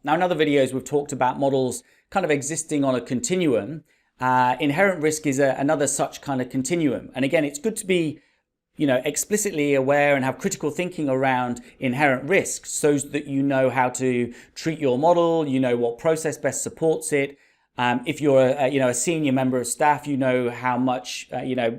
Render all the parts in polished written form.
Now, in other videos, we've talked about models kind of existing on a continuum. Inherent risk is another such kind of continuum. And again, it's good to be explicitly aware and have critical thinking around inherent risks so that you know how to treat your model, you know what process best supports it. If you're a senior member of staff, you know how much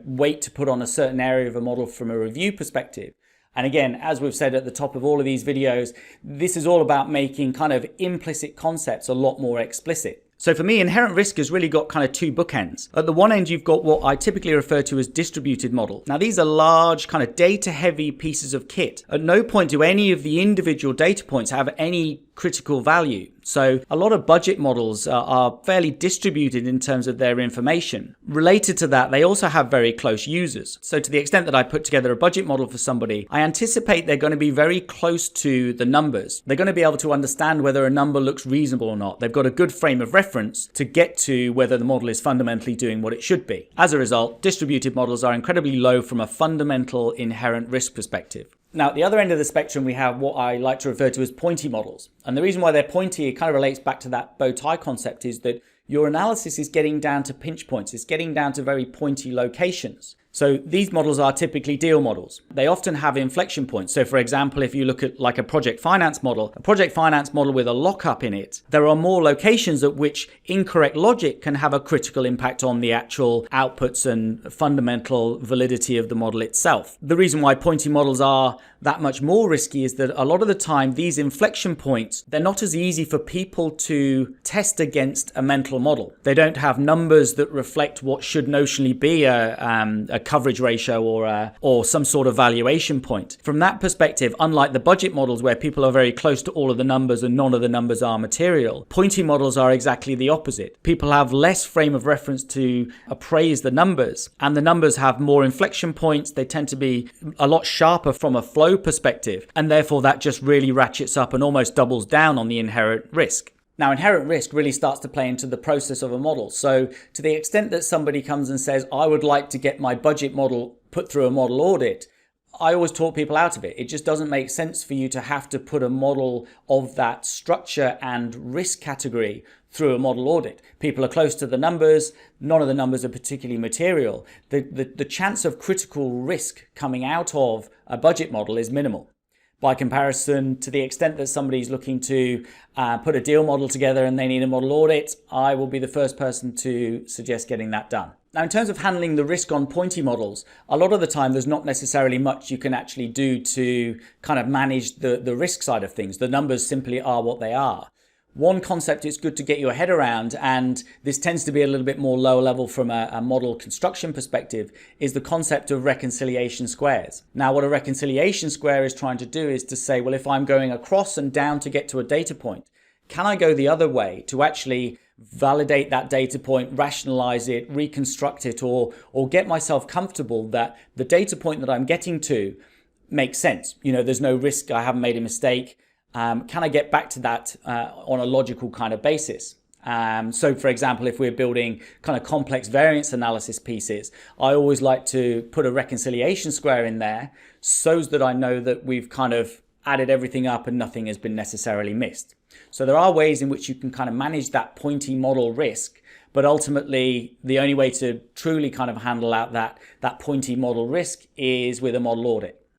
weight to put on a certain area of a model from a review perspective. And again, as we've said at the top of all of these videos, this is all about making kind of implicit concepts a lot more explicit. So for me, inherent risk has really got kind of two bookends. At the one end, you've got what I typically refer to as distributed model. Now, these are large kind of data-heavy pieces of kit. At no point do any of the individual data points have any critical value. So a lot of budget models are fairly distributed in terms of their information. Related to that, they also have very close users. So to the extent that I put together a budget model for somebody, I anticipate they're going to be very close to the numbers. They're going to be able to understand whether a number looks reasonable or not. They've got a good frame of reference to get to whether the model is fundamentally doing what it should be. As a result, distributed models are incredibly low from a fundamental inherent risk perspective. Now, at the other end of the spectrum, we have what I like to refer to as pointy models. And the reason why they're pointy, it kind of relates back to that bow tie concept, is that your analysis is getting down to pinch points. It's getting down to very pointy locations. So these models are typically deal models. They often have inflection points. So for example, if you look at like a project finance model with a lockup in it, there are more locations at which incorrect logic can have a critical impact on the actual outputs and fundamental validity of the model itself. The reason why pointy models are that much more risky is that a lot of the time, these inflection points, they're not as easy for people to test against a mental model. They don't have numbers that reflect what should notionally be a coverage ratio or some sort of valuation point. From that perspective, unlike the budget models where people are very close to all of the numbers and none of the numbers are material, pointy models are exactly the opposite. People have less frame of reference to appraise the numbers, and the numbers have more inflection points. They tend to be a lot sharper from a flow perspective, and therefore that just really ratchets up and almost doubles down on the inherent risk. Now, inherent risk really starts to play into the process of a model. So to the extent that somebody comes and says, I would like to get my budget model put through a model audit, I always talk people out of it. It just doesn't make sense for you to have to put a model of that structure and risk category through a model audit. People are close to the numbers. None of the numbers are particularly material. The chance of critical risk coming out of a budget model is minimal. By comparison, to the extent that somebody's looking to put a deal model together and they need a model audit, I will be the first person to suggest getting that done. Now, in terms of handling the risk on pointy models, a lot of the time there's not necessarily much you can actually do to kind of manage the risk side of things. The numbers simply are what they are. One concept it's good to get your head around, and this tends to be a little bit more lower level from a model construction perspective, is the concept of reconciliation squares. Now, what a reconciliation square is trying to do is to say, well, if I'm going across and down to get to a data point, can I go the other way to actually validate that data point, rationalize it, reconstruct it, or get myself comfortable that the data point that I'm getting to makes sense? There's no risk, I haven't made a mistake. Can I get back to that on a logical kind of basis? So for example, if we're building kind of complex variance analysis pieces, I always like to put a reconciliation square in there so that I know that we've kind of added everything up and nothing has been necessarily missed. So there are ways in which you can kind of manage that pointy model risk, but ultimately the only way to truly kind of handle out that pointy model risk is with a model audit.